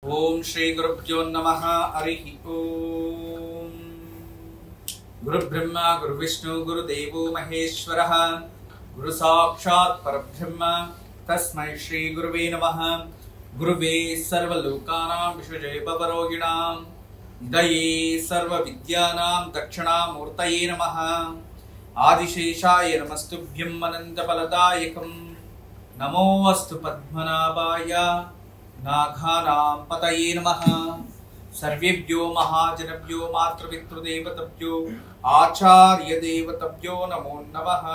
ओम श्री गुरुभ्यो नमः। हरिः ओम। गुरु ब्रह्मा गुरु विष्णु गुरुदेवो महेश्वरः गुरु साक्षात् परब्रह्म तस्मै श्री गुरुवे नमः। गुरुवे सर्वलोकानां विश्वजय भवरोगिणां निधये सर्वविद्यानां दक्षिणामूर्तये नमः। आदिशेषाय नमस्तुभ्यं अनन्तफलदायकं नमोऽस्तु पद्मनाभाय नागानां पतये नमः। सर्वेभ्यो महाजनेभ्यो मातृपितृदेवतेभ्यो आचार्यदेवतेभ्यो नमो नमः।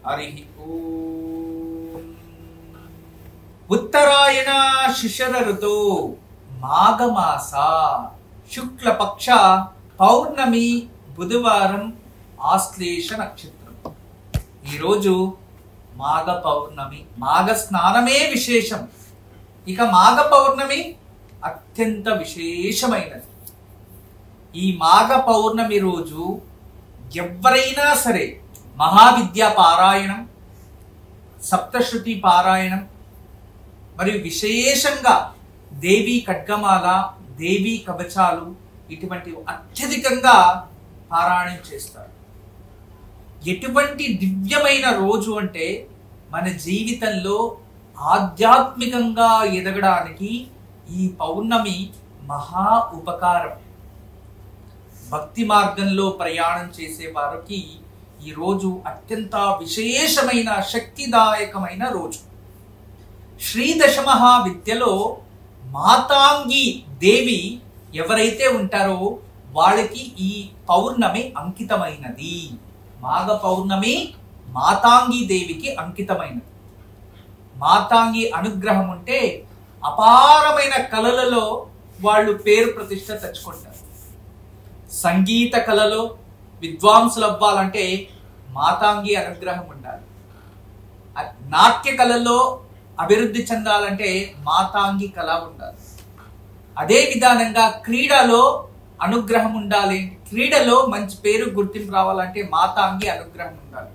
हरिः ओम। उत्तरायण शिशिर ऋतु माघमास शुक्लपक्ष पौर्णमी बुधवारं आश्लेष नक्षत्रम। ఈ రోజు మాఘ పౌర్ణమి, మాఘ స్నానమే విశేషం. ఇక మాఘ పౌర్ణమి అత్యంత విశేషమైనది. ఈ మాఘ పౌర్ణమి రోజు ఎవరైనా సరే మహావిద్యా పారాయణం, సప్తశృతి పారాయణం మరియు విశేషంగా దేవీ ఖడ్గమాల, దేవీ కవచాలు ఇటువంటివి అత్యధికంగా పారాయణం చేస్తారు. ఎటువంటి దివ్యమైన రోజు అంటే మన జీవితంలో ఆధ్యాత్మికంగా ఎదగడానికి ఈ పౌర్ణమి మహా ఉపకారం. భక్తి మార్గంలో ప్రయాణం చేసే వారికి ఈ రోజు అత్యంత విశేషమైన శక్తిదాయకమైన రోజు. శ్రీ దశమహావిద్యలో మాతాంగి దేవి ఎవరైతే ఉంటారో వాళ్ళకి ఈ పౌర్ణమి అంకితమైనది. మాఘ పౌర్ణమి మాతాంగి దేవికి అంకితమైనది. మాతాంగి అనుగ్రహం ఉంటే అపారమైన కళలలో వాళ్ళు పేరు ప్రతిష్ట తెచ్చుకుంటారు. సంగీత కళలో విద్వాంసులు అవ్వాలంటే మాతాంగి అనుగ్రహం ఉండాలి. నాట్య కళలో అభివృద్ధి చెందాలంటే మాతాంగి కళ ఉండాలి. అదే విధానంగా క్రీడలో అనుగ్రహం ఉండాలి. క్రీడలో మంచి పేరు గుర్తింపు రావాలంటే మాతాంగి అనుగ్రహం ఉండాలి.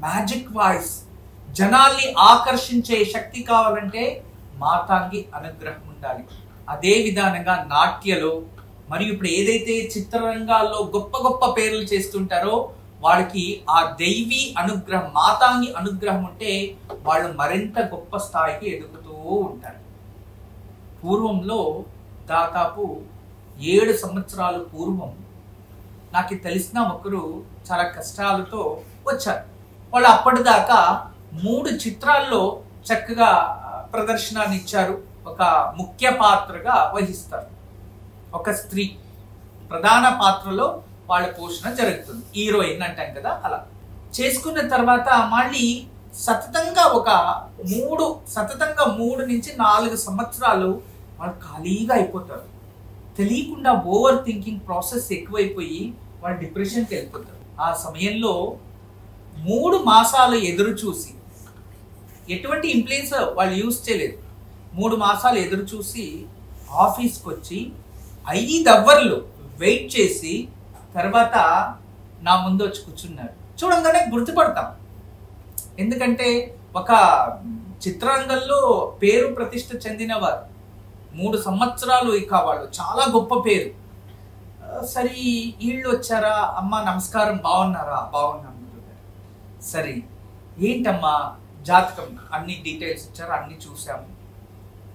మ్యాజిక్ వాయిస్, జనాల్ని ఆకర్షించే శక్తి కావాలంటే మాతాంగి అనుగ్రహం ఉండాలి. అదే విధానంగా నాట్యలో మరియు ఇప్పుడు ఏదైతే చిత్రరంగాల్లో గొప్ప గొప్ప పేర్లు చేస్తుంటారో వాళ్ళకి ఆ దైవీ అనుగ్రహం, మాతాంగి అనుగ్రహం ఉంటే వాళ్ళు మరింత గొప్ప స్థాయికి ఎదుగుతూ ఉంటారు. పూర్వంలో దాదాపు 7 సంవత్సరాల పూర్వం నాకు తెలిసిన ఒకరు చాలా కష్టాలతో వచ్చారు. వాళ్ళు అప్పటిదాకా 3 చిత్రాల్లో చక్కగా ప్రదర్శనాన్ని ఇచ్చారు. ఒక ముఖ్య పాత్రగా వహిస్తారు. ఒక స్త్రీ ప్రధాన పాత్రలో వాళ్ళ పోషణ జరుగుతుంది. హీరోయిన్ అంటాం కదా, అలా చేసుకున్న తర్వాత మళ్ళీ సతతంగా 3 నుంచి 4 సంవత్సరాలు వాళ్ళు ఖాళీగా అయిపోతారు. తెలియకుండా ఓవర్ థింకింగ్ ప్రాసెస్ ఎక్కువైపోయి వాళ్ళు డిప్రెషన్కి వెళ్ళిపోతారు. ఆ సమయంలో 3 మాసాలు ఎదురు చూసి, ఎటువంటి ఇంప్లెన్స్ వాళ్ళు యూజ్ చేయలేదు, 3 మాసాలు ఎదురు చూసి ఆఫీస్కి వచ్చి 5 అవర్లు వెయిట్ చేసి తర్వాత నా ముందు వచ్చి కూర్చున్నారు. చూడంగానే గుర్తుపడతాం. ఎందుకంటే ఒక చిత్రరంగంలో పేరు ప్రతిష్ట చెందినవారు, 3 సంవత్సరాలు ఇక వాళ్ళు చాలా గొప్ప పేరు. సరే వీళ్ళు వచ్చారా, అమ్మ నమస్కారం, బాగున్నారా? బాగున్నాము. సరే ఏంటమ్మా జాతకం, అన్ని డీటెయిల్స్ ఇచ్చారు, అన్ని చూసాము.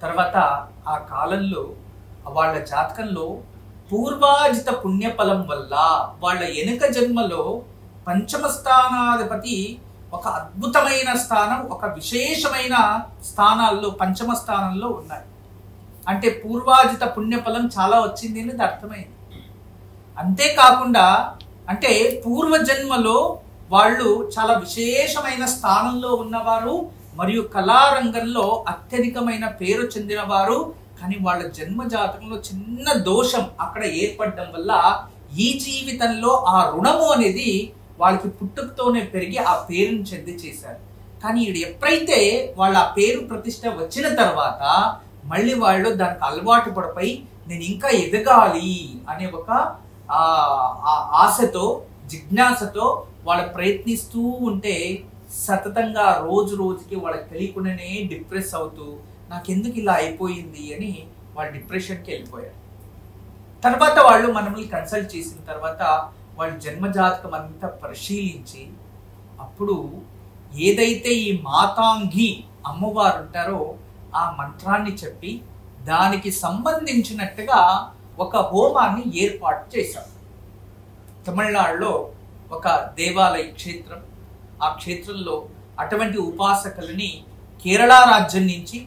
తర్వాత ఆ కాలంలో వాళ్ళ జాతకంలో పూర్వాజిత పుణ్యఫలం వల్ల వాళ్ళ వెనుక జన్మలో పంచమ స్థానాధిపతి ఒక అద్భుతమైన స్థానం, ఒక విశేషమైన స్థానాల్లో పంచమ స్థానంలో ఉన్నాయి. అంటే పూర్వాజిత పుణ్యఫలం చాలా వచ్చింది అనేది అర్థమైంది. అంతేకాకుండా అంటే పూర్వజన్మలో వాళ్ళు చాలా విశేషమైన స్థానంలో ఉన్నవారు మరియు కళారంగంలో అత్యధికమైన పేరు చెందినవారు. కానీ వాళ్ళ జన్మ జాతకంలో చిన్న దోషం అక్కడ ఏర్పడడం వల్ల ఈ జీవితంలో ఆ రుణము అనేది వాళ్ళకి పుట్టుకతోనే పెరిగి ఆ పేరుని చెంది చేశారు. కానీ ఎప్పుడైతే వాళ్ళ ఆ పేరు ప్రతిష్ట వచ్చిన తర్వాత మళ్ళీ వాళ్ళు దానికి అలవాటు పడిపోయి నేను ఇంకా ఎదగాలి అనే ఒక ఆశతో, జిజ్ఞాసతో వాళ్ళు ప్రయత్నిస్తూ ఉంటే సతతంగా రోజు రోజుకి వాళ్ళకి తెలియకుండానే డిప్రెస్ అవుతూ నాకెందుకు ఇలా అయిపోయింది అని వాళ్ళు డిప్రెషన్కి వెళ్ళిపోయారు. తర్వాత వాళ్ళు మనల్ని కన్సల్ట్ చేసిన తర్వాత వాళ్ళు జన్మజాతకం అంతా పరిశీలించి అప్పుడు ఏదైతే ఈ మాతాంగి అమ్మవారు ఉంటారో ఆ మంత్రాన్ని చెప్పి దానికి సంబంధించినట్టుగా ఒక హోమాన్ని ఏర్పాటు చేశారు. తమిళనాడులో ఒక దేవాలయ క్షేత్రం, ఆ క్షేత్రంలో అటువంటి ఉపాసకులని కేరళ రాజ్యం నుంచి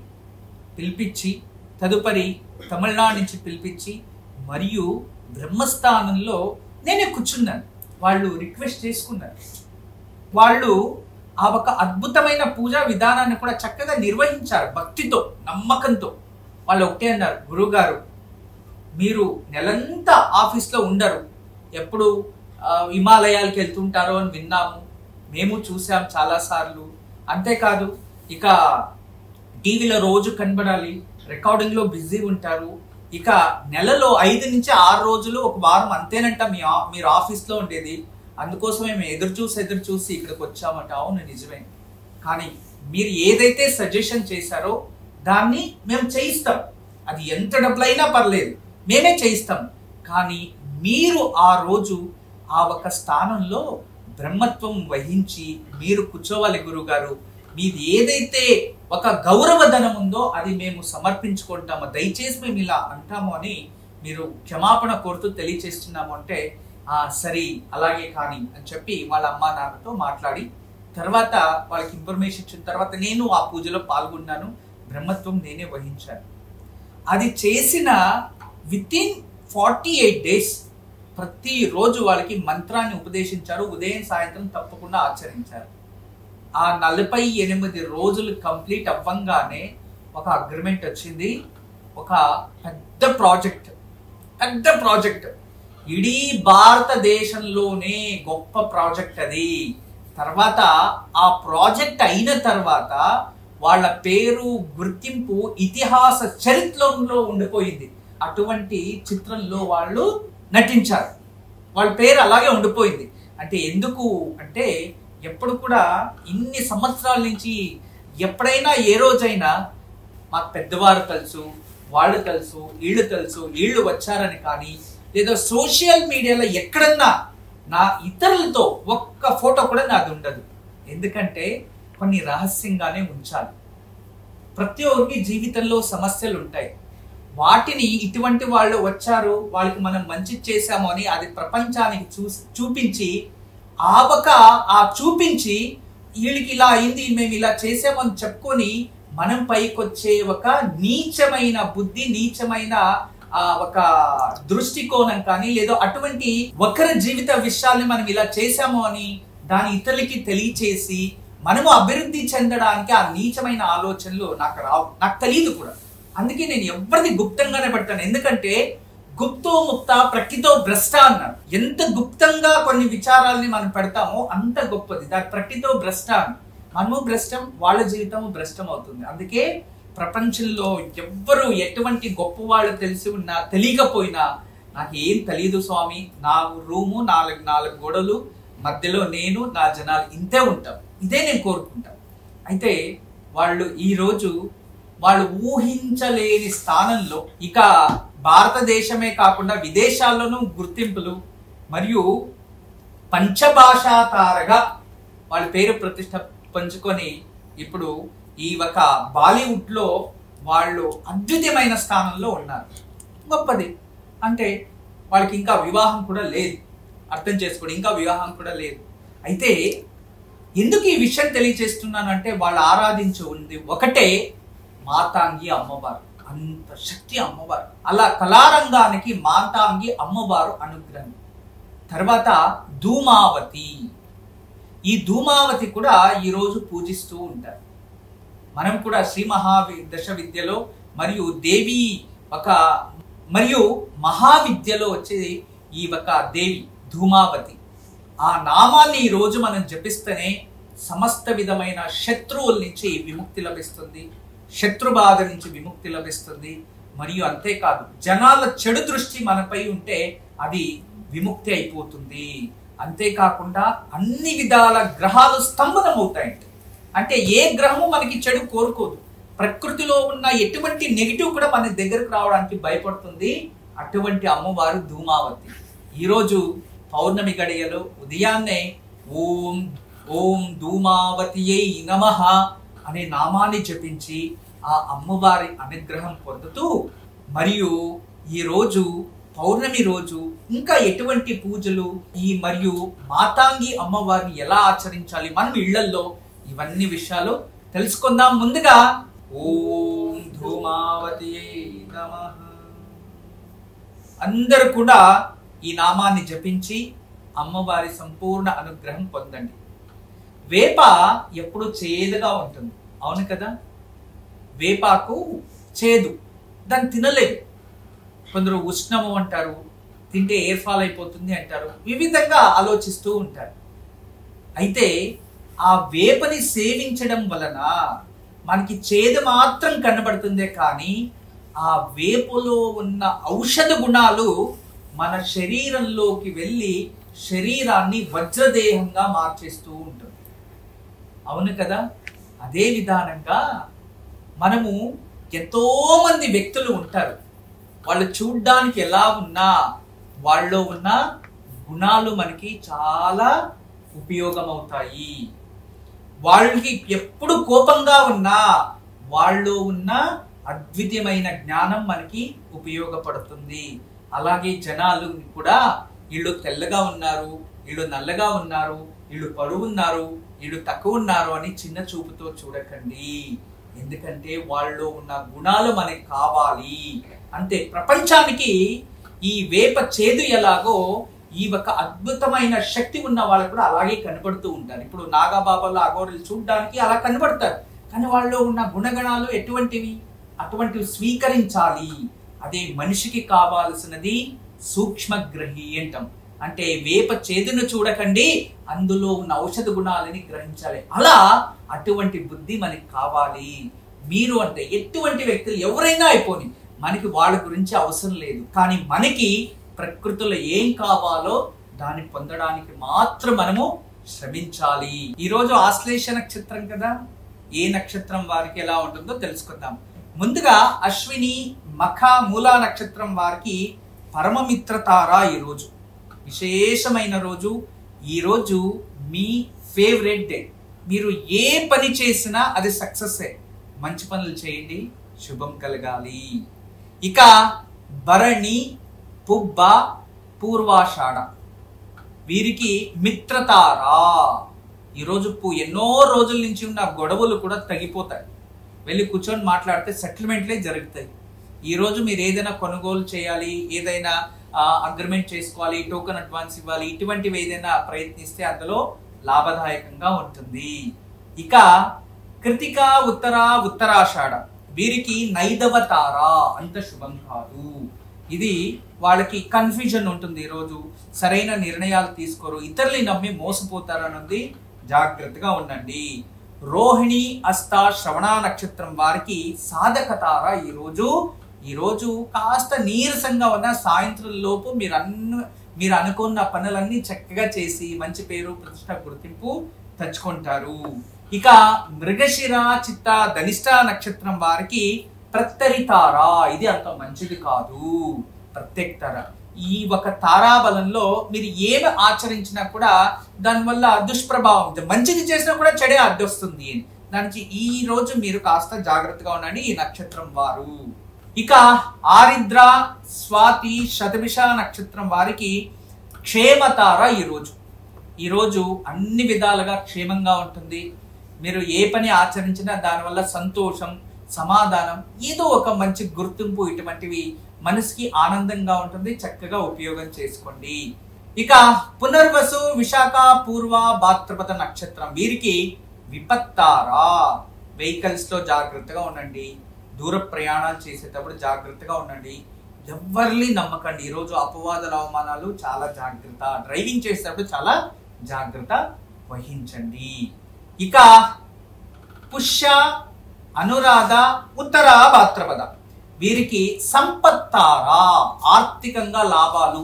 పిలిపించి తదుపరి తమిళనాడు నుంచి పిలిపించి మరియు బ్రహ్మస్థానంలో నేనే కూర్చున్నాను. వాళ్ళు రిక్వెస్ట్ చేసుకున్నారు. వాళ్ళు ఆ ఒక అద్భుతమైన పూజా విధానాన్ని కూడా చక్కగా నిర్వహించారు. భక్తితో, నమ్మకంతో. వాళ్ళు ఒకటే అన్నారు, గురువుగారు మీరు నెలంతా ఆఫీస్లో ఉండరు, ఎప్పుడు హిమాలయాలకు వెళ్తుంటారో అని విన్నాము, మేము చూసాం చాలాసార్లు. అంతేకాదు ఇక టీవీలో రోజు కనబడాలి, రికార్డింగ్లో బిజీ ఉంటారు, ఇక నెలలో 5 నుంచి 6 రోజులు ఒక వారం అంతేనంట మీరు ఆఫీస్లో ఉండేది, అందుకోసమే మేము ఎదురు చూసి ఇక్కడికి వచ్చామట. అవును నిజమే, కానీ మీరు ఏదైతే సజెషన్ చేశారో దాన్ని మేము చేయిస్తాం, అది ఎంత డబ్బులైనా పర్లేదు మేమే చేయిస్తాం. కానీ మీరు ఆ రోజు ఆ ఒక స్థానంలో బ్రహ్మత్వం వహించి మీరు కూర్చోవాలి గురుగారు, మీది ఏదైతే ఒక గౌరవధనం ఉందో అది మేము సమర్పించుకుంటాము, దయచేసి మేము ఇలా అంటాము అని మీరు క్షమాపణ కోరుతూ తెలియచేస్తున్నాము అంటే సరే అలాగే కానీ అని చెప్పి వాళ్ళ అమ్మా నాన్నతో మాట్లాడి తర్వాత వాళ్ళకి ఇన్ఫర్మేషన్ ఇచ్చిన తర్వాత నేను ఆ పూజలో పాల్గొన్నాను, బ్రహ్మత్వం నేనే వహించాను. అది చేసిన వితిన్ 48 days ప్రతిరోజు వాళ్ళకి మంత్రాన్ని ఉపదేశించారు, ఉదయం సాయంత్రం తప్పకుండా ఆచరించారు. ఆ 48 రోజులు కంప్లీట్ అవ్వంగానే ఒక అగ్రిమెంట్ వచ్చింది. ఒక పెద్ద ప్రాజెక్ట్ ఇడీ భారతదేశంలోనే గొప్ప ప్రాజెక్ట్ అది. తర్వాత ఆ ప్రాజెక్ట్ అయిన తర్వాత వాళ్ళ పేరు గుర్తింపు ఇతిహాస చరిత్రలో ఉండిపోయింది. అటువంటి చిత్రంలో వాళ్ళు నటించారు, వాళ్ళ పేరు అలాగే ఉండిపోయింది. అంటే ఎందుకు అంటే ఎప్పుడు కూడా ఇన్ని సంవత్సరాల నుంచి ఎప్పుడైనా ఏ రోజైనా మాకు పెద్దవారు తెలుసు, వాళ్ళు తెలుసు, వీళ్ళు వచ్చారని కానీ లేదా సోషల్ మీడియాలో ఎక్కడన్నా నా ఇతరులతో ఒక్క ఫోటో కూడా నాది ఉండదు. ఎందుకంటే కొన్ని రహస్యంగానే ఉంచాలి. ప్రతి ఒక్కరికి జీవితంలో సమస్యలు ఉంటాయి, వాటిని ఇటువంటి వాళ్ళు వచ్చారు వాళ్ళకి మనం మంచి చేశాము అని అది ప్రపంచానికి చూపించి చూపించి వీళ్ళకి ఇలా అయింది మేము ఇలా చేసామని చెప్పుకొని మనం పైకొచ్చే ఒక నీచమైన బుద్ధి, నీచమైన ఒక దృష్టికోణం కానీ లేదా అటువంటి ఒకరి జీవిత విషయాల్ని మనం ఇలా చేశాము అని దాని ఇతరులకి తెలియచేసి మనము అభివృద్ధి చెందడానికి ఆ నీచమైన ఆలోచనలు నాకు రావు, నాకు తెలియదు కూడా. అందుకే నేను ఎవరిది గుప్తంగానే పడతాను. ఎందుకంటే గుప్తో ముక్త ప్రకృతో భ్రష్ట అన్నారు. ఎంత గుప్తంగా కొన్ని విచారాలని మనం పెడతామో అంత గొప్పది. దాని ప్రకృతో భ్రష్ట, మనము భ్రష్టం, వాళ్ళ జీవితము భ్రష్టం అవుతుంది. అందుకే ప్రపంచంలో ఎవ్వరు ఎటువంటి గొప్ప వాళ్ళు తెలిసి ఉన్నా తెలియకపోయినా నాకు ఏం తెలియదు స్వామి, నా రూము 4 గోడలు మధ్యలో నేను నా జనాలు ఇంతే ఉంటాం, ఇదే నేను కోరుకుంటాను. అయితే వాళ్ళు ఈరోజు వాళ్ళు ఊహించలేని స్థానంలో ఇక భారతదేశమే కాకుండా విదేశాల్లోనూ గుర్తింపులు మరియు పంచభాషా తారగా వాళ్ళ పేరు ప్రతిష్ట పంచుకొని ఇప్పుడు ఈ ఒక బాలీవుడ్లో వాళ్ళు అద్భుతమైన స్థానంలో ఉన్నారు. గొప్పది. అంటే వాళ్ళకి ఇంకా వివాహం కూడా లేదు, అర్థం చేసుకోండి, ఇంకా వివాహం కూడా లేదు. అయితే ఎందుకు ఈ విషయం తెలియజేస్తున్నాను అంటే వాళ్ళు ఆరాధించి ఉంది ఒకటే మాతాంగి అమ్మవారు, అంత శక్తి అమ్మవారు. అలా కళారంగానికి మాతాంగి అమ్మవారు అనుగ్రహం. తర్వాత ధూమావతి, ఈ ధూమావతి కూడా ఈరోజు పూజిస్తూ ఉంటారు. మనం కూడా శ్రీ దశ విద్యలో మరియు దేవి మరియు మహావిద్యలో వచ్చేది ఈ ఒక దేవి ధూమావతి. ఆ నామాన్ని ఈ రోజు మనం జపిస్తేనే సమస్త విధమైన శత్రువుల నుంచి విముక్తి లభిస్తుంది, శత్రుబాధ నుంచి విముక్తి లభిస్తుంది. మరియు అంతేకాదు జనాల చెడు దృష్టి మనపై ఉంటే అది విముక్తి అయిపోతుంది. అంతేకాకుండా అన్ని విధాల గ్రహాలు స్తంభనం అవుతాయంట. అంటే ఏ గ్రహము మనకి చెడు కోరుకోదు. ప్రకృతిలో ఉన్న ఎటువంటి నెగిటివ్ కూడా మన దగ్గరకు రావడానికి భయపడుతుంది. అటువంటి అమ్మవారు ధూమావతి. ఈరోజు పౌర్ణమి గడియలో ఉదయాన్నే ఓం ఓం ధూమావతియై నమః అనే నామాన్ని జపించి ఆ అమ్మవారి అనుగ్రహం పొందుతూ, మరియు ఈరోజు పౌర్ణమి రోజు ఇంకా ఎటువంటి పూజలు మరియు మాతాంగి అమ్మవారిని ఎలా ఆచరించాలి మనం ఇళ్లల్లో, ఇవన్నీ విషయాలు తెలుసుకుందాం. ముందుగా ఓం ధూమావతియై నమః. అందరూ కూడా ఈ నామాన్ని జపించి అమ్మవారి సంపూర్ణ అనుగ్రహం పొందండి. వేప ఎప్పుడు చేదుగా ఉంటుంది, అవును కదా? వేపాకు చేదు, దాన్ని తినలేదు. కొందరు ఉష్ణము అంటారు, తింటే ఎయిర్ ఫాల్ అయిపోతుంది అంటారు, వివిధంగా ఆలోచిస్తూ ఉంటారు. అయితే ఆ వేపని సేవించడం వలన మనకి చేదు మాత్రం కనబడుతుందే కానీ ఆ వేపులో ఉన్న ఔషధ గుణాలు మన శరీరంలోకి వెళ్ళి శరీరాన్ని వజ్రదేహంగా మార్చేస్తూ ఉంటుంది, అవును కదా? అదే విధానంగా మనము ఎంతో మంది వ్యక్తులు ఉంటారు, వాళ్ళు చూడ్డానికి ఎలా ఉన్నా వాళ్ళలో ఉన్న గుణాలు మనకి చాలా ఉపయోగమవుతాయి. వాళ్ళకి ఎప్పుడు కోపంగా ఉన్నా వాళ్ళలో ఉన్న అద్వితీయమైన జ్ఞానం మనకి ఉపయోగపడుతుంది. అలాగే జనాలు కూడా వీళ్ళు తెల్లగా ఉన్నారు, వీళ్ళు నల్లగా ఉన్నారు, వీళ్ళు పొడవు ఉన్నారు, వీళ్ళు తక్కువ ఉన్నారు అని చిన్న చూపుతో చూడకండి. ఎందుకంటే వాళ్ళలో ఉన్న గుణాలు మనకి కావాలి. అంతే. ప్రపంచానికి ఈ వేప చేదు ఎలాగో ఈ ఒక అద్భుతమైన శక్తి ఉన్న వాళ్ళు కూడా అలాగే కనబడుతూ ఉంటారు. ఇప్పుడు నాగాబాబాలు అఘోరులు చూడడానికి అలా కనబడతారు, కానీ వాళ్ళలో ఉన్న గుణగణాలు ఎటువంటివి, అటువంటివి స్వీకరించాలి. అదే మనిషికి కావాల్సినది సూక్ష్మగ్రహి అంటాం. అంటే వేప చేదును చూడకండి, అందులో ఉన్న ఔషధ గుణాలని గ్రహించాలి. అలా అటువంటి బుద్ధి మనకి కావాలి. మీరు అంటే ఎటువంటి వ్యక్తులు ఎవరైనా అయిపోని, మనకి వాళ్ళ గురించి అవసరం లేదు. కానీ మనకి ప్రకృతిలో ఏం కావాలో దాన్ని పొందడానికి మాత్రం మనము శ్రమించాలి. ఈరోజు ఆశ్లేష నక్షత్రం కదా, ఏ నక్షత్రం వారికి ఎలా ఉంటుందో తెలుసుకుందాం. ముందుగా అశ్విని మఖ మూలా నక్షత్రం వారికి పరమమిత్ర తార ఈరోజు విశేషమైన రోజు. ఈరోజు మీ ఫేవరెట్ డే. మీరు ఏ పని చేసినా అది సక్సెస్. మంచి పనులు చేయండి, శుభం కలగాలి. ఇక భరణి పుబ్బ పూర్వాషాఢ వీరికి మిత్రతార. ఈరోజు ఎన్నో రోజుల నుంచి ఉన్న గొడవలు కూడా తగ్గిపోతాయి. వెళ్ళి కూర్చొని మాట్లాడితే సెటిల్మెంట్లే జరుగుతాయి. ఈరోజు మీరు ఏదైనా కొనుగోలు చేయాలి, ఏదైనా అగ్రిమెంట్ చేసుకోవాలి, టోకెన్ అడ్వాన్స్ ఇవ్వాలి, ఇటువంటివి ఏదైనా ప్రయత్నిస్తే అందులో లాభదాయకంగా ఉంటుంది. ఇక కృతిక ఉత్తరాషాఢ వీరికి నైదవతార, అంత శుభం కాదు. ఇది వాళ్ళకి కన్ఫ్యూజన్ ఉంటుంది. ఈరోజు సరైన నిర్ణయాలు తీసుకోరు, ఇతరులని నమ్మి మోసపోతారన్నది జాగ్రత్తగా ఉండండి. రోహిణి అస్త శ్రవణ నక్షత్రం వారికి సాధకతార ఈరోజు కాస్త నీరసంగా ఉన్న సాయంత్రం లోపు మీరు అనుకున్న పనులన్నీ చక్కగా చేసి మంచి పేరు ప్రతిష్ట గుర్తింపు తెచ్చుకుంటారు. ఇక మృగశిర చిత్త ధనిష్ట నక్షత్రం వారికి ప్రత్తరితార, ఇది అంత మంచిది కాదు. ప్రత్యక్తార ఈ ఒక తారాబలంలో మీరు ఏమి ఆచరించినా కూడా దానివల్ల దుష్ప్రభావం, మంచిది చేసినా కూడా చెడే అడ్డొస్తుంది. దానికి ఈ రోజు మీరు కాస్త జాగ్రత్తగా ఉండండి ఈ నక్షత్రం వారు. ఇక ఆరిద్ర స్వాతి శతభిష నక్షత్రం వారికి క్షేమతార ఈరోజు అన్ని విధాలుగా క్షేమంగా ఉంటుంది. మీరు ఏ పని ఆచరించినా దానివల్ల సంతోషం, సమాధానం, ఏదో ఒక మంచి గుర్తింపు, ఇటువంటివి మనసుకి ఆనందంగా ఉంటుంది. చక్కగా ఉపయోగం చేసుకోండి. ఇక పునర్వసు విశాఖ పూర్వ భాద్రపద నక్షత్రం వీరికి విపత్తారా. వెహికల్స్ లో జాగ్రత్తగా ఉండండి, దూర ప్రయాణాలు చేసేటప్పుడు జాగ్రత్తగా ఉండండి, ఎవరిని నమ్మకండి. ఈరోజు అపవాదాల అవమానాలు చాలా జాగ్రత్త. డ్రైవింగ్ చేసేటప్పుడు చాలా జాగ్రత్త వహించండి. ఇక పుష్య అనురాధ ఉత్తర భాద్రపద వీరికి సంపత్తారా, ఆర్థికంగా లాభాలు.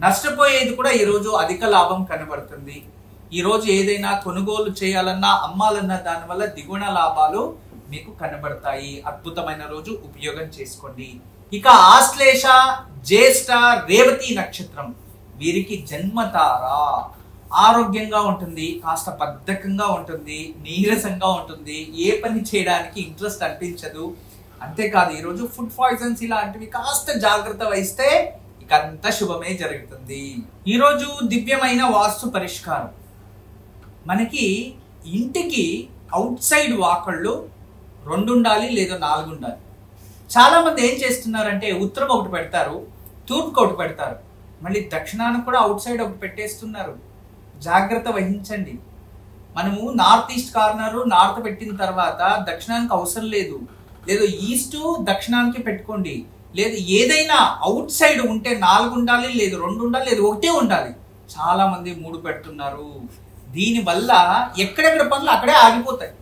నష్టపోయేది కూడా ఈరోజు అధిక లాభం కనబడుతుంది. ఈరోజు ఏదైనా కొనుగోలు చేయాలన్నా అమ్మాలన్నా దానివల్ల దిగుణ లాభాలు మీకు కనబడతాయి. అద్భుతమైన రోజు, ఉపయోగం చేసుకోండి. ఇక ఆశ్లేష, జ్యేష్ఠ, రేవతి నక్షత్రం వీరికి జన్మతారా. ఆరోగ్యంగా ఉంటుంది, కాస్త బద్ధకంగా ఉంటుంది, నీరసంగా ఉంటుంది, ఏ పని చేయడానికి ఇంట్రెస్ట్ అనిపించదు. అంతేకాదు ఈరోజు ఫుడ్ పాయిజన్స్ ఇలాంటివి కాస్త జాగ్రత్త వహిస్తే ఇక అంతా శుభమే జరుగుతుంది. ఈరోజు దివ్యమైన వాస్తు పరిష్కారం. మనకి ఇంటికి అవుట్ సైడ్ వాకళ్ళు 2 ఉండాలి లేదా 4 ఉండాలి. చాలా మంది ఏం చేస్తున్నారంటే ఉత్తరం ఒకటి పెడతారు, తూర్పుకి ఒకటి పెడతారు, మళ్ళీ దక్షిణానికి కూడా అవుట్ సైడ్ ఒకటి పెట్టేస్తున్నారు. జాగ్రత్త వహించండి. మనము నార్త్ ఈస్ట్ కార్నర్ నార్త్ పెట్టిన తర్వాత దక్షిణానికి అవసరం లేదు, లేదు ఈస్ట్ దక్షిణానికి పెట్టుకోండి. లేదు ఏదైనా అవుట్ సైడ్ ఉంటే 4 ఉండాలి, లేదు 2 ఉండాలి, లేదు 1 ఉండాలి. చాలా మంది 3 పెడుతున్నారు. దీనివల్ల ఎక్కడెక్కడ పనులు అక్కడే ఆగిపోతాయి.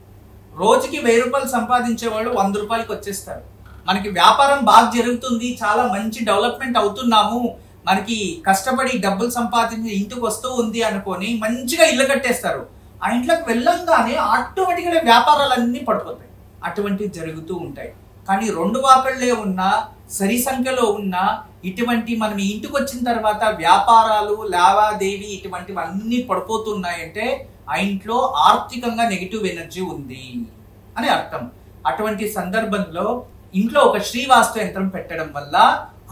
రోజుకి 1000 రూపాయలు సంపాదించే వాళ్ళు 100 రూపాయలకి వచ్చేస్తారు. మనకి వ్యాపారం బాగా జరుగుతుంది, చాలా మంచి డెవలప్మెంట్ అవుతున్నాము, మనకి కష్టపడి డబ్బులు సంపాదించి ఇంటికి వస్తూ ఉంది అనుకొని మంచిగా ఇల్లు కట్టేస్తారు. ఆ ఇంట్లోకి వెళ్ళంగానే ఆటోమేటిక్గా వ్యాపారాలన్నీ పడిపోతాయి. అటువంటివి జరుగుతూ ఉంటాయి. కానీ 2 వాకళ్ళే ఉన్నా, సరి సంఖ్యలో ఉన్నా, ఇటువంటి మనం ఇంటికి వచ్చిన తర్వాత వ్యాపారాలు లావాదేవీ ఇటువంటివి అన్నీ పడిపోతున్నాయంటే ఆ ఇంట్లో ఆర్థికంగా నెగిటివ్ ఎనర్జీ ఉంది అని అర్థం. అటువంటి సందర్భంలో ఇంట్లో ఒక శ్రీవాస్తు యంత్రం పెట్టడం వల్ల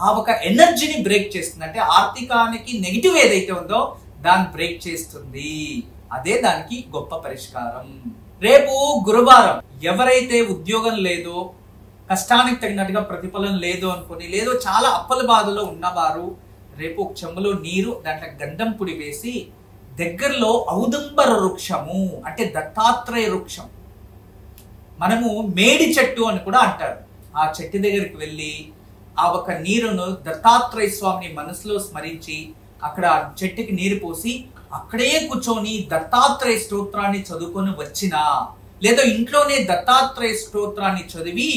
ఆ ఒక ఎనర్జీని బ్రేక్ చేస్తుంది. అంటే ఆర్థికానికి నెగిటివ్ ఏదైతే ఉందో దాన్ని బ్రేక్ చేస్తుంది. అదే దానికి గొప్ప పరిష్కారం. రేపు గురువారం. ఎవరైతే ఉద్యోగం లేదో, కష్టానికి తగినట్టుగా ప్రతిఫలం లేదు అనుకుని, లేదో చాలా అప్పల బాధలో ఉన్నవారు రేపు ఒక చెంబులో నీరు, దాంట్లో గంధం పొడి వేసి దగ్గరలో ఔదంబర వృక్షము అంటే దత్తాత్రేయ వృక్షం, మనము మేడి చెట్టు అని కూడా అంటారు, ఆ చెట్టు దగ్గరికి వెళ్ళి ఆ ఒక నీరును దత్తాత్రేయ స్వామిని మనసులో స్మరించి అక్కడ చెట్టుకి నీరు పోసి అక్కడే కూర్చొని దత్తాత్రేయ స్తోత్రాన్ని చదువుకొని వచ్చినా, లేదా ఇంట్లోనే దత్తాత్రేయ స్తోత్రాన్ని చదివి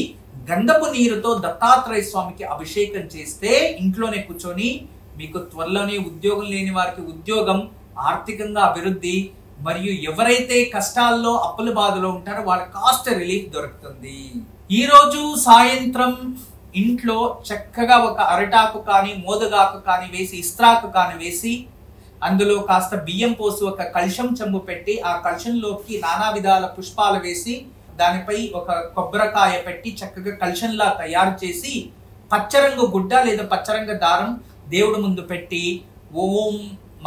గంధపు నీరుతో దత్తాత్రేయ స్వామికి అభిషేకం చేస్తే ఇంట్లోనే కూర్చొని మీకు త్వరలోనే ఉద్యోగం లేని వారికి ఉద్యోగం, ఆర్థికంగా అభివృద్ధి, మరియు ఎవరైతే కష్టాల్లో అప్పుల బాధలో ఉంటారో వాళ్ళకి కాస్త రిలీఫ్ దొరుకుతుంది. ఈ రోజు సాయంత్రం ఇంట్లో చక్కగా ఒక అరటాకు కానీ మోదగాకు కానీ వేసి, ఇస్త్రాకు కానీ వేసి, అందులో కాస్త బియ్యం పోసి ఒక కలశం చెంబు పెట్టి ఆ కలశంలోకి నానా విధాల పుష్పాలు వేసి దానిపై ఒక కొబ్బరికాయ పెట్టి చక్కగా కలశంలా తయారు చేసి పచ్చరంగు గుడ్డ లేదా పచ్చరంగ దారం దేవుడి ముందు పెట్టి ఓం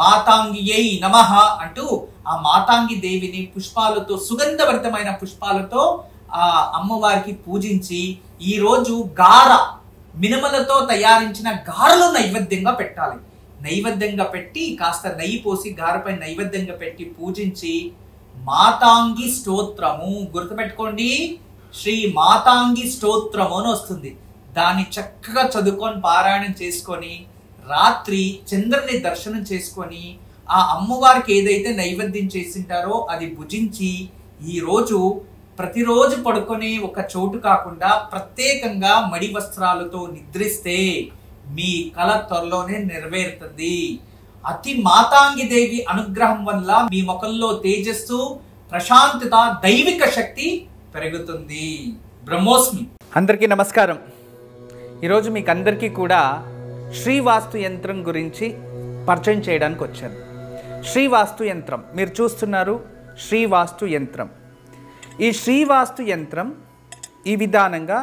మాతాంగియై నమః అంటూ ఆ మాతాంగి దేవిని పుష్పాలతో, సుగంధభరితమైన పుష్పాలతో ఆ అమ్మవారికి పూజించి ఈ రోజు గార, మినుములతో తయారించిన గారెలు నైవేద్యంగా పెట్టాలి. నైవేద్యంగా పెట్టి కాస్త నెయ్యి పోసి గారెపై నైవేద్యంగా పెట్టి పూజించి మాతాంగి స్తోత్రము, గుర్తుపెట్టుకోండి, శ్రీ మాతాంగి స్తోత్రము అని వస్తుంది, దాన్ని చక్కగా చదువుకొని పారాయణం చేసుకొని రాత్రి చంద్రుని దర్శనం చేసుకొని ఆ అమ్మవారికి ఏదైతే నైవేద్యం చేసింటారో అది భుజించి ఈ రోజు ప్రతిరోజు పడుకునే ఒక చోటు కాకుండా ప్రత్యేకంగా మడి వస్త్రాలతో నిద్రిస్తే మీ కల త్వరలోనే నెరవేరుతుంది. అతి మాతాంగి దేవి అనుగ్రహం వల్ల మీ ముఖంలో తేజస్సు, ప్రశాంతత, దైవిక శక్తి పెరుగుతుంది. బ్రహ్మోస్మి. అందరికీ నమస్కారం. ఈరోజు మీకు అందరికీ కూడా శ్రీవాస్తు యంత్రం గురించి పరిచయం చేయడానికి వచ్చాను. శ్రీవాస్తు యంత్రం మీరు చూస్తున్నారు. శ్రీవాస్తు యంత్రం, ఈ శ్రీవాస్తు యంత్రం ఈ విధానంగా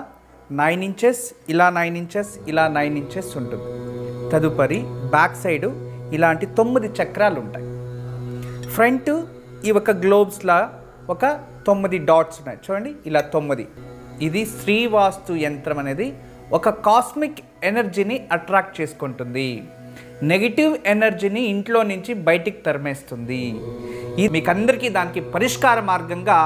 9 ఇంచెస్, ఇలా 9 ఇంచెస్, ఇలా 9 ఇంచెస్ ఉంటుంది. తదుపరి బ్యాక్ సైడు ఇలాంటి 9 చక్రాలు ఉంటాయి. ఫ్రంట్ ఈ ఒక గ్లోబ్స్లా ఒక 9 డాట్స్ ఉన్నాయి చూడండి, ఇలా 9. ఇది శ్రీవాస్తు యంత్రం అనేది ఒక కాస్మిక్ ఎనర్జీని అట్రాక్ట్ చేసుకుంటుంది. నెగిటివ్ ఎనర్జీని ఇంట్లో నుంచి బయటికి తరిమేస్తుంది. ఇది మీకందరికీ దానికి పరిష్కార మార్గంగా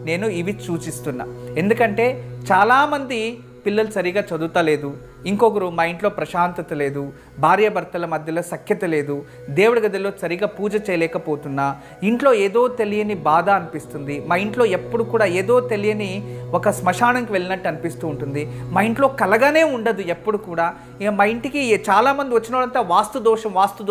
నేను ఇవి సూచిస్తున్నా. ఎందుకంటే చాలామంది పిల్లలు సరిగా చదువుతలేదు, ఇంకొకరు మా ఇంట్లో ప్రశాంతత లేదు, భార్యాభర్తల మధ్యలో సఖ్యత లేదు, దేవుడి గదిలో సరిగా పూజ చేయలేకపోతున్నా, ఇంట్లో ఏదో తెలియని బాధ అనిపిస్తుంది, మా ఇంట్లో ఎప్పుడు కూడా ఏదో తెలియని ఒక శ్మశానంకి వెళ్ళినట్టు అనిపిస్తూ ఉంటుంది, మా ఇంట్లో కలగానే ఉండదు ఎప్పుడు కూడా. ఇక మా ఇంటికి చాలామంది వచ్చిన వాళ్ళంతా వాస్తు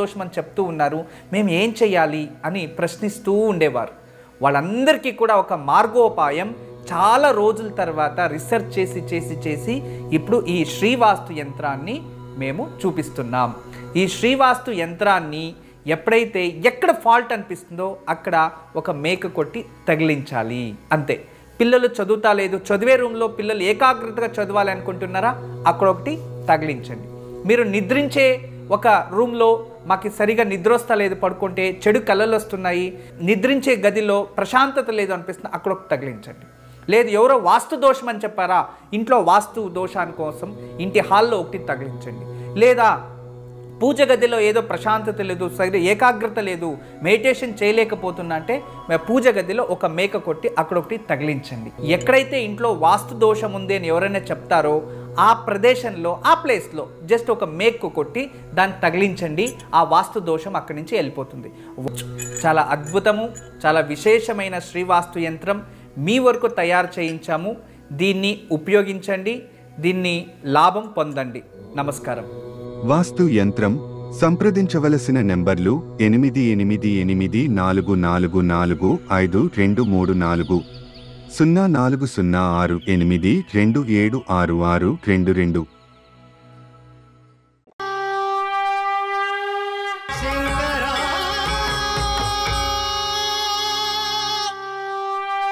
దోషం అని చెప్తూ ఉన్నారు, మేము ఏం చేయాలి అని ప్రశ్నిస్తూ ఉండేవారు. వాళ్ళందరికీ కూడా ఒక మార్గోపాయం చాలా రోజుల తర్వాత రీసెర్చ్ చేసి ఇప్పుడు ఈ శ్రీవాస్తు యంత్రాన్ని మేము చూపిస్తున్నాం. ఈ శ్రీవాస్తు యంత్రాన్ని ఎప్పుడైతే ఎక్కడ ఫాల్ట్ అనిపిస్తుందో అక్కడ ఒక మేక కొట్టి తగిలించాలి, అంతే. పిల్లలు చదువుతా లేదు, చదివే రూమ్లో పిల్లలు ఏకాగ్రతగా చదవాలి అనుకుంటున్నారా, అక్కడ ఒకటి తగిలించండి. మీరు నిద్రించే ఒక రూమ్లో మాకు సరిగా నిద్ర వస్తా లేదు, పడుకుంటే చెడు కళలు వస్తున్నాయి, నిద్రించే గదిలో ప్రశాంతత లేదు అనిపిస్తుంది, అక్కడ ఒకటి తగిలించండి. లేదు ఎవరో వాస్తు దోషం అని చెప్పారా, ఇంట్లో వాస్తు దోషాని కోసం ఇంటి హాల్లో ఒకటి తగిలించండి. లేదా పూజ గదిలో ఏదో ప్రశాంతత లేదు, సరిగ్గా ఏకాగ్రత లేదు, మెడిటేషన్ చేయలేకపోతున్నా అంటే పూజ గదిలో ఒక మేక కొట్టి అక్కడ ఒకటి తగిలించండి. ఎక్కడైతే ఇంట్లో వాస్తు దోషం ఉంది అని ఎవరైనా చెప్తారో ఆ ప్రదేశంలో ఆ ప్లేస్లో జస్ట్ ఒక మేకు కొట్టి దాన్ని తగిలించండి, ఆ వాస్తు దోషం అక్కడి నుంచి వెళ్ళిపోతుంది. చాలా అద్భుతము, చాలా విశేషమైన శ్రీవాస్తు యంత్రం మీ వరకు తయారు చేయించాము. దీన్ని ఉపయోగించండి, దీన్ని లాభం పొందండి. నమస్కారం. వాస్తు యంత్రం సంప్రదించవలసిన నెంబర్లు 8844452344 040682766622.